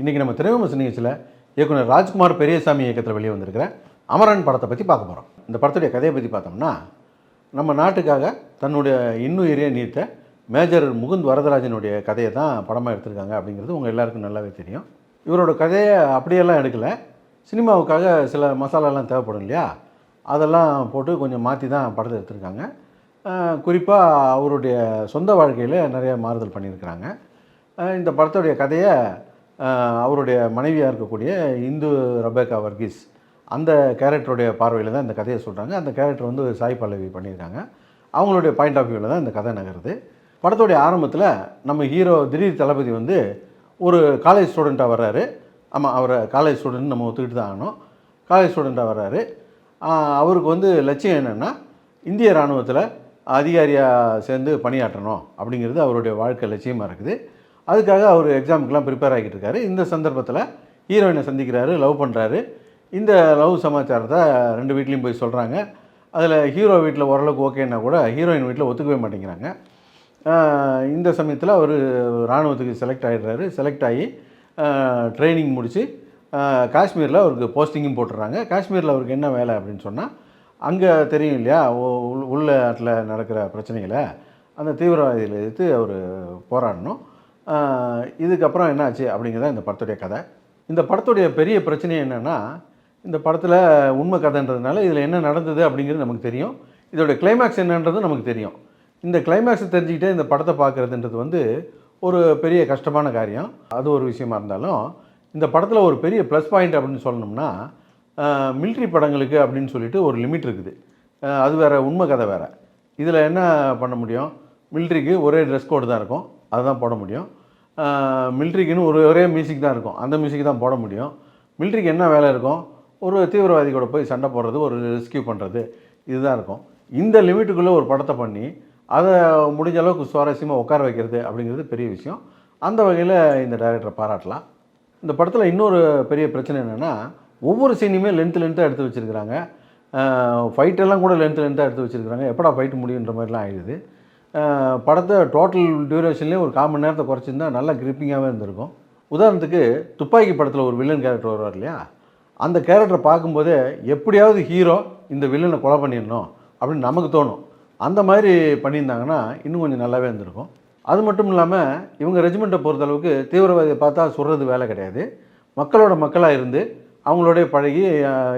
இன்றைக்கி நம்ம திரைவிமர்சன நிகழ்ச்சியில் இயக்குனர் ராஜ்குமார் பெரியசாமி இயக்கத்தில் வெளியே வந்திருக்கிற அமரன் படத்தை பற்றி பார்க்க போகிறோம். இந்த படத்துடைய கதையை பற்றி பார்த்தோம்னா, நம்ம நாட்டுக்காக தன்னுடைய இன்னுயிரே நீத்த மேஜர் முகுந்த் வரதராஜனுடைய கதையை தான் படமாக எடுத்திருக்காங்க அப்படிங்கிறது உங்கள் எல்லாருக்கும் நல்லாவே தெரியும். இவரோட கதையை அப்படியெல்லாம் எடுக்கலை, சினிமாவுக்காக சில மசாலாலாம் தேவைப்படும் இல்லையா, அதெல்லாம் போட்டு கொஞ்சம் மாற்றி தான் படத்தை எடுத்திருக்காங்க. குறிப்பாக அவருடைய சொந்த வாழ்க்கையில் நிறைய மாறுதல் பண்ணியிருக்கிறாங்க. இந்த படத்துடைய கதையை அவருடைய மனைவியாக இருக்கக்கூடிய இந்து ரெபேக்கா வர்கீஸ் அந்த கேரக்டருடைய பார்வையில் தான் இந்த கதையை சொல்கிறாங்க. அந்த கேரக்டர் வந்து சாய் பல்லவி பண்ணியிருக்காங்க. அவங்களுடைய பாயிண்ட் ஆஃப் வியூவில் தான் இந்த கதை நகருது. படத்துடைய ஆரம்பத்தில் நம்ம ஹீரோ திடீர் தளபதி வந்து ஒரு காலேஜ் ஸ்டூடெண்ட்டாக வர்றாரு. ஆமாம், அவரை காலேஜ் ஸ்டூடெண்ட் நம்ம ஒத்துக்கிட்டு தான் ஆகணும். காலேஜ் ஸ்டூடெண்ட்டாக வர்றாரு. அவருக்கு வந்து லட்சியம் என்னென்னா, இந்திய இராணுவத்தில் அதிகாரியாக சேர்ந்து பணியாற்றணும் அப்படிங்கிறது அவருடைய வாழ்க்கை லட்சியமாக இருக்குது. அதுக்காக அவர் எக்ஸாமுக்கெலாம் ப்ரிப்பேர் ஆகிட்டு இருக்காரு. இந்த சந்தர்ப்பத்தில் ஹீரோயினை சந்திக்கிறாரு, லவ் பண்ணுறாரு. இந்த லவ் சமாச்சாரத்தை ரெண்டு வீட்லேயும் போய் சொல்கிறாங்க. அதில் ஹீரோ வீட்டில் ஓரளவுக்கு ஓகேன்னா கூட ஹீரோயின் வீட்டில் ஒத்துக்கவே மாட்டேங்கிறாங்க. இந்த சமயத்தில் அவர் இராணுவத்துக்கு செலக்ட் ஆகிடுறாரு. செலக்ட் ஆகி ட்ரைனிங் முடித்து காஷ்மீரில் அவருக்கு போஸ்டிங்கும் போட்டுடுறாங்க. காஷ்மீரில் அவருக்கு என்ன வேலை அப்படின்னு சொன்னால், அங்கே தெரியும் இல்லையா, உள்நாட்டில் நடக்கிற பிரச்சனைகளை அந்த தீவிரவாதிகளை எதிர்த்து அவர் போராடணும். இதுக்கப்புறம் என்ன ஆச்சு அப்படிங்கிறத இந்த படத்துடைய கதை. இந்த படத்துடைய பெரிய பிரச்சனை என்னென்னா, இந்த படத்தில் உண்மை கதைன்றதுனால இதில் என்ன நடந்தது அப்படிங்கிறது நமக்கு தெரியும். இதோடைய கிளைமேக்ஸ் என்னன்றது நமக்கு தெரியும். இந்த கிளைமேக்ஸை தெரிஞ்சுக்கிட்டே இந்த படத்தை பார்க்குறதுன்றது வந்து ஒரு பெரிய கஷ்டமான காரியம். அது ஒரு விஷயமா இருந்தாலும், இந்த படத்தில் ஒரு பெரிய ப்ளஸ் பாயிண்ட் அப்படின்னு சொல்லணும்னா, மிலிட்ரி படங்களுக்கு அப்படின்னு சொல்லிட்டு ஒரு லிமிட் இருக்குது. அது வேறு, உண்மை கதை வேறு. இதில் என்ன பண்ண முடியும், மிலிட்ரிக்கு ஒரே ட்ரெஸ் கோடு தான் இருக்கும், அதுதான் போட முடியும். மிலிட்ரிக்குன்னு ஒரே மியூசிக் தான் இருக்கும், அந்த மியூசிக் தான் போட முடியும். மிலிட்ரிக்கு என்ன வேலை இருக்கும், ஒரு தீவிரவாதி கூட போய் சண்டை போடுறது, ஒரு ரெஸ்கியூ பண்ணுறது, இதுதான் இருக்கும். இந்த லிமிட்டுக்குள்ளே ஒரு படத்தை பண்ணி அதை முடிஞ்ச அளவுக்கு சுவாரஸ்யமாக உட்கார வைக்கிறது அப்படிங்கிறது பெரிய விஷயம். அந்த வகையில் இந்த டைரக்டரை பாராட்டலாம். இந்த படத்தில் இன்னொரு பெரிய பிரச்சனை என்னென்னா, ஒவ்வொரு சீனுமே லென்த்தாக எடுத்து வச்சுருக்கிறாங்க. ஃபைட்டெல்லாம் கூட லென்த்தாக எடுத்து வச்சுருக்கிறாங்க. எப்படா ஃபைட்டு முடியுன்ற மாதிரிலாம் ஆகிடுது. படத்தை டோட்டல் டியூரேஷன்லேயே ஒரு 1/4 மணி நேரத்தை குறைச்சிருந்தா நல்லா கிரிப்பிங்காகவே இருந்திருக்கும். உதாரணத்துக்கு துப்பாக்கி படத்தில் ஒரு வில்லன் கேரக்டர் வருவார் இல்லையா, அந்த கேரக்டரை பார்க்கும்போதே எப்படியாவது ஹீரோ இந்த வில்லனை கொலை பண்ணிடணும் அப்படின்னு நமக்கு தோணும். அந்த மாதிரி பண்ணியிருந்தாங்கன்னா இன்னும் கொஞ்சம் நல்லாவே இருந்திருக்கும். அது மட்டும் இல்லாமல், இவங்க ரெஜிமெண்ட்டை பொறுத்தளவுக்கு தீவிரவாதியை பார்த்தா சொல்கிறது வேலை கிடையாது. மக்களோட மக்களாக இருந்து அவங்களோடைய பழகி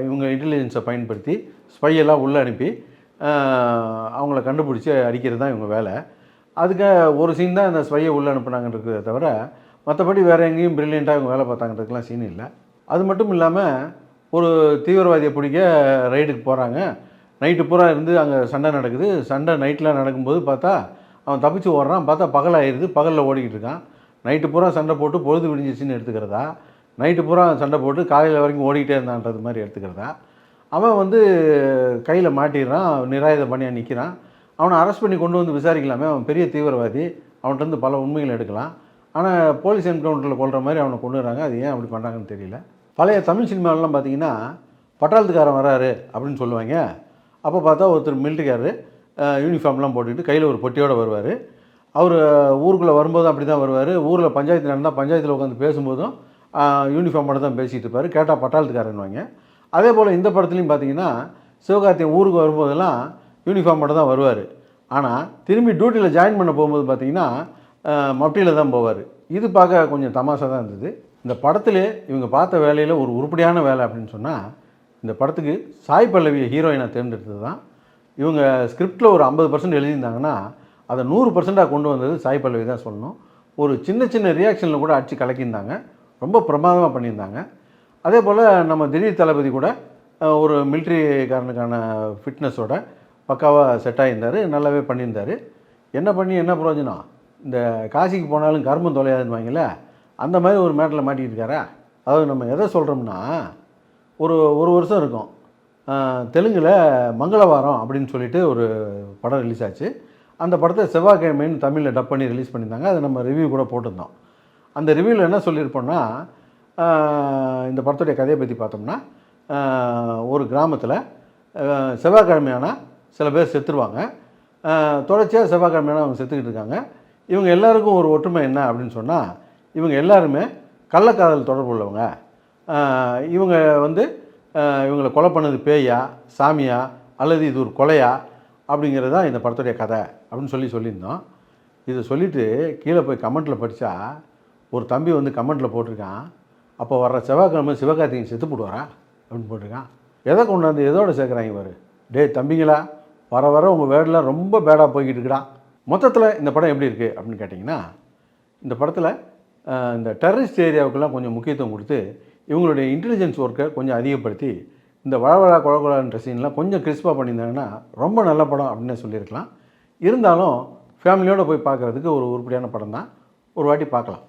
இவங்க இன்டெலிஜென்ஸை பயன்படுத்தி ஸ்பையெல்லாம் உள்ளே அனுப்பி அவங்கள கண்டுபிடிச்சி அடிக்கிறது தான் இவங்க வேலை. அதுக்கு ஒரு சீன் தான் இந்த ஸ்பையை உள்ளே அனுப்புனாங்கன்றதை தவிர, மற்றபடி வேறு எங்கேயும் ப்ரில்லியண்ட்டாக இவங்க வேலை பார்த்தாங்கன்றதுக்கெலாம் சீன் இல்லை. அது மட்டும் இல்லாமல், ஒரு தீவிரவாதியை பிடிக்க ரைடுக்கு போகிறாங்க. நைட்டு பூரா இருந்து அங்கே சண்டை நடக்குது. சண்டை நைட்டில் நடக்கும்போது பார்த்தா அவன் தப்பிச்சு ஓடுறான். பார்த்தா பகலாகிடுது, பகலில் ஓடிக்கிட்டு இருக்கான். நைட்டு பூரா சண்டை போட்டு பொழுது விடிஞ்சிச்சின்னு எடுத்துக்கிறதா, நைட்டு பூரா சண்டை போட்டு காலையில் வரைக்கும் ஓடிக்கிட்டே இருந்தான்றது மாதிரி எடுத்துக்கிறதா. அவன் வந்து கையில் மாட்டிடுறான், நிராயுத பணியாக நிற்கிறான். அவனை அரெஸ்ட் பண்ணி கொண்டு வந்து விசாரிக்கலாமே, அவன் பெரிய தீவிரவாதி, அவன்கிட்ட பல உண்மைகளை எடுக்கலாம். ஆனால் போலீஸ் என்கவுண்டரில் கொள்கிற மாதிரி அவனை கொண்டுறாங்க. அது ஏன் அப்படி பண்ணுறாங்கன்னு தெரியல. பழைய தமிழ் சினிமாவிலாம் பார்த்தீங்கன்னா, பட்டாளத்துக்காரன் வராரு அப்படின்னு சொல்லுவாங்க. அப்போ பார்த்தா ஒருத்தர் மிலிட்ரிக்காரரு யூனிஃபார்ம்லாம் போட்டுக்கிட்டு கையில் ஒரு பொட்டியோடு வருவார். அவர் ஊருக்குள்ளே வரும்போதும் அப்படி தான் வருவார். ஊரில் பஞ்சாயத்து நடந்தால் பஞ்சாயத்தில் உட்காந்து பேசும்போதும் யூனிஃபார்மோடு தான் பேசிகிட்டு இருப்பார். கேட்டால் பட்டாளத்துக்காரன்வாங்க. அதே போல் இந்த படத்துலையும் பார்த்தீங்கன்னா, சிவகார்த்திகேயன் ஊருக்கு வரும்போதெல்லாம் யூனிஃபார்மோடு தான் வருவார். ஆனால் திரும்பி டியூட்டியில் ஜாயின் பண்ண போகும்போது பார்த்தீங்கன்னா மப்டியில் தான் போவார். இது பார்க்க கொஞ்சம் தமாஷா தான் இருந்தது. இந்த படத்திலே இவங்க பார்த்த வேலையில் ஒரு உருப்படியான வேலை அப்படின்னு சொன்னால், இந்த படத்துக்கு சாய் பல்லவியை ஹீரோயினை தேர்ந்தெடுத்தது தான். இவங்க ஸ்கிரிப்டில் ஒரு 50% எழுதியிருந்தாங்கன்னா, அதை 100%ஆக கொண்டு வந்தது சாய் பல்லவி தான் சொல்லணும். ஒரு சின்ன சின்ன ரியாக்ஷனில் கூட அடித்து கலக்கியிருந்தாங்க. ரொம்ப பிரமாதமாக பண்ணியிருந்தாங்க. அதே போல் நம்ம திடீர் தளபதி கூட ஒரு மிலிட்ரிக்காரனுக்கான ஃபிட்னஸோட பக்காவாக செட் ஆகியிருந்தார். நல்லாவே பண்ணியிருந்தார். என்ன பண்ணி என்ன பிரயோஜனம், இந்த காசிக்கு போனாலும் கர்மம் தொலையாதுன்னு வாங்கல, அந்த மாதிரி ஒரு மேட்டில் மாட்டிக்கிட்டு இருக்காரா. அதாவது நம்ம எதை சொல்கிறோம்னா, ஒரு வருஷம் இருக்கும், தெலுங்கில் மங்களவாரம் அப்படின்னு சொல்லிட்டு ஒரு படம் ரிலீஸ் ஆச்சு. அந்த படத்தை செவ்வாய்க்கிழமைன்னு தமிழில் டப் பண்ணி ரிலீஸ் பண்ணியிருந்தாங்க. அதை நம்ம ரிவ்யூ கூட போட்டிருந்தோம். அந்த ரிவ்யூவில் என்ன சொல்லியிருப்போம்னா, இந்த படத்துடைய கதையை பற்றி பார்த்தோம்னா, ஒரு கிராமத்தில் செவ்வாய்க்கிழமையானால் சில பேர் செத்துருவாங்க. தொடர்ச்சியாக செவ்வாய்க்கிழமையான அவங்க செத்துக்கிட்டு இருக்காங்க. இவங்க எல்லாருக்கும் ஒரு ஒற்றுமை என்ன அப்படின்னு சொன்னால், இவங்க எல்லாருமே கள்ளக்காதல் தொடர்பு உள்ளவங்க, இவங்க வந்து இவங்களை கொலை பண்ணது பேயா சாமியா அல்லது இது ஒரு கொலையா அப்படிங்கிறது தான் இந்த படத்துடைய கதை அப்படின்னு சொல்லியிருந்தோம். இதை சொல்லிவிட்டு கீழே போய் கமெண்ட்டில் படித்தா ஒரு தம்பி வந்து கமெண்ட்டில் போட்டிருக்கான், அப்போ வர்ற செவ்வாய்க்கிழமை சிவகார்த்திகேயன் செத்து போடுவாரா அப்படின்னு போட்டிருக்கான். எதை கொண்டாந்து எதோடு சேர்க்குறாங்க பாரு. டே தம்பிங்களா, வர வர உங்கள் வேர்டெலாம் ரொம்ப பேடாக போய்கிட்டு இருக்குடா. மொத்தத்தில் இந்த படம் எப்படி இருக்குது அப்படின்னு கேட்டிங்கன்னா, இந்த படத்தில் இந்த டெரரிஸ்ட் ஏரியாவுக்கெல்லாம் கொஞ்சம் முக்கியத்துவம் கொடுத்து இவங்களுடைய இன்டெலிஜென்ஸ் ஒர்க்கை கொஞ்சம் அதிகப்படுத்தி இந்த வழவழா குழகுழான்ற சீன்லாம் கொஞ்சம் கிறிஸ்பாக பண்ணியிருந்தாங்கன்னா ரொம்ப நல்ல படம் அப்படின்னு சொல்லியிருக்கலாம். இருந்தாலும் ஃபேமிலியோடு போய் பார்க்குறதுக்கு ஒரு உருப்படியான படம் தான். ஒரு வாட்டி பார்க்கலாம்.